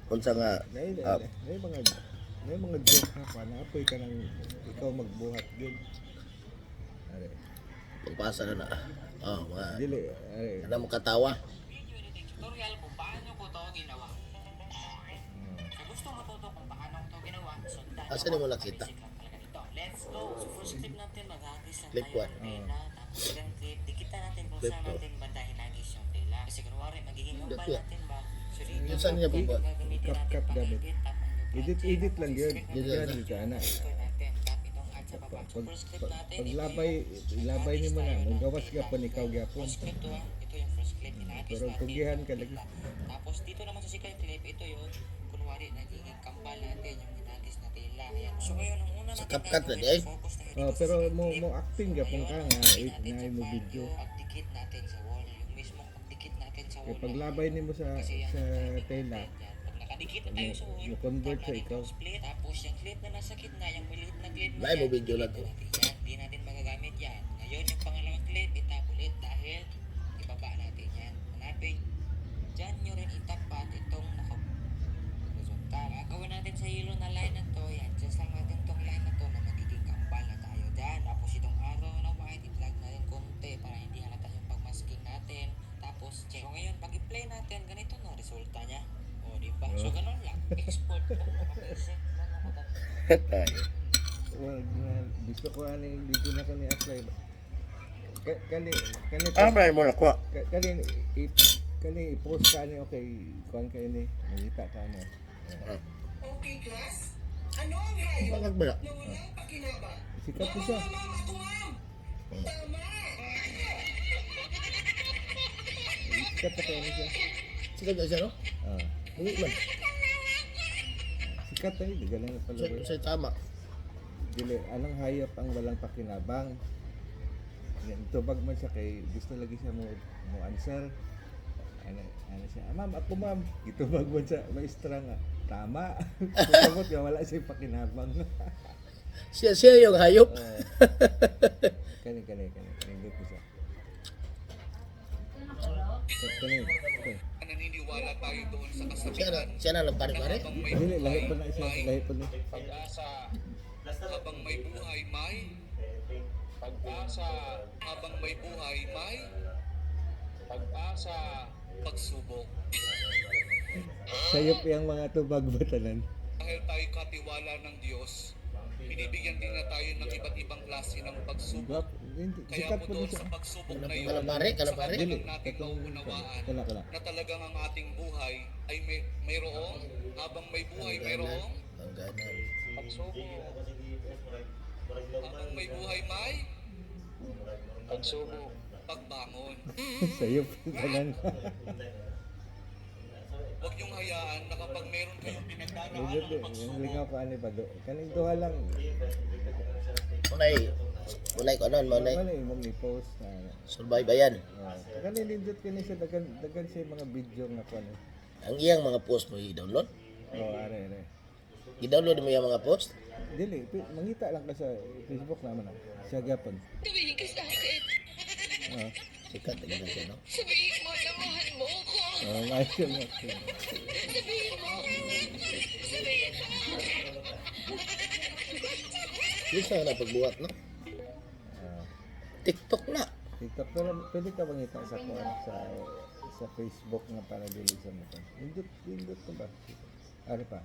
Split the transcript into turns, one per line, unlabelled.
unsa nga
may mga joke na pa na apoy ka nang ikaw magbuhat gyud. Are.
pagpasa na na. Mga
Dili, are.
ana mo katawa.
Video editing tutorial kung paano ko to ginawa. Kung gusto matuto kung paano ko to ginawa, sundan.
Asa ni mo nakita?
Basic lang talaga nito. Let's go. So first clip natin, mag-hagis lang
Clip
tayo
one.
ng tela. Tapos second clip, dikita natin kung
Clip
saan
two.
natin bandahin hagis yung tela. Kasi kunwari, magiging
Hindi,
umbal
yeah.
natin ba? So dito,
Yung saan niya bubuhat?
gagamitin natin
Cut gamit.
pang-edit. Tap on yung
Edit
project.
lang yun.
Tapos
Edit
Yan
lang.
di ka na.
record natin. Tap itong add sa baba. So
Pag
first clip natin, ito
ilabay ni mo na, magawas gyapon ikaw gyapon.
First clip to ito yung first clip. Inaagis
Pero
natin.
tugihan ka lagi.
Tapos dito naman sa second clip, ito yung kunwari nagiging kampal natin yung inagis na tela. Ayan. So ngayon, ang una natin
CapCut na,
gagawin,
eh.
focus tayo dito
Pero
sa second
mo
clip.
acting gyapon ka nga
Ngayon,
na mo video.
pagdikit natin sa wall. Yung mismong pagdikit natin sa wall.
Paglabay nimo sa tela,
Pag nakadikit na tayo sa wall,
mo-convert
tap
sa
natin
ikaw.
yung split. Tapos yung clip na nasa gitna, yung maliit na clip na
Live mo
yan,
video lang
delete
to.
natin yan. Di natin magagamit yan. Ngayon, yung pangalawang clip, itap ulit dahil ibaba natin yan. Hanapin. Diyan nyo rin itapat itong horizontal. Gagawin natin sa yellow na line na to. Yan. Just lang natin itong line na to na magiging kampal na tayo dyan. Tapos itong arrow na white, i-drag natin konti para hindi halata yung pagmasking natin. Tapos check. So ngayon, pag i-play natin, ganito na resulta niya. O, di ba? So ganun lang. Export lang. Makapisip lang ako dati.
Well, gusto ko ani dito na kani apply. Kani
Ba mo na kuha?
kani i-post ka ni okay kuan kay ni nakita ka ni.
Okay, class. Ano ang hayop
Bakit ba?
na walang pakinabang?
Sikat po siya.
Mama, ako, ma'am. Tama.
Sikat pa kay ni siya.
Sikat na siya, no?
Ah.
Hindi man.
Sikat tayo, di galing pala.
Sa tama.
Dili, anong hayop ang walang pakinabang? Yan, tubag man siya kay gusto lagi siya mo answer. Ano siya, ma'am, ako ma'am. Gitubag man siya, maestra nga. Tama. Sagot nga, wala siya pakinabang.
Siya yung hayop.
Kani. Good ko siya. Kani.
Naniniwala tayo doon sa kasabihan.
Siya na lang pare-pare.
Habang may
Dili, lahi
buhay,
pa na siya.
may
Lahi pa na.
pag-asa. Habang may buhay, may pag-asa. Habang may buhay, may pag-asa. Pagsubok.
Sayop yung mga tubag batanan.
Dahil tayo katiwala ng Diyos, binibigyan din na tayo ng iba't ibang klase ng pagsubok. Kaya
Sikat
po
po
doon
siya.
sa pagsubok na yun,
Kalapare.
sa kanya
Dili,
lang natin
katong
mauunawaan
kana.
na talagang ang ating buhay ay mayroong, habang may buhay mayroong
Hangganan.
pagsubok. Habang may buhay may pagsubok. Pagbangon.
Sayop tanan.
Huwag niyong hayaan na kapag meron kayong pinagdaraan
Yung
ng pagsubok,
lingaw ko ani pa do. Kaning duha lang.
Unay ko anon,
Wala
manay.
imong i-post na.
Survive ayan.
Kani nindot kini siya dagan siya mga video nga kuan.
Ang iyang mga post mo i-download.
Are.
I-download mo yung mga post.
Dili, mangita lang ka sa Facebook naman. Siya gapon.
Sabihin ka sa akin.
Sikat na ganun siya, no?
Sabihin mo na mahal mo ako.
Ayos yun.
Sabihin mo. Sabihin mo.
Yung sa na pagbuhat, no? TikTok na.
TikTok, pero pwede ka mangita sa kuan sa Facebook nga para dili sa mo. Nindot ko ba? Ano pa?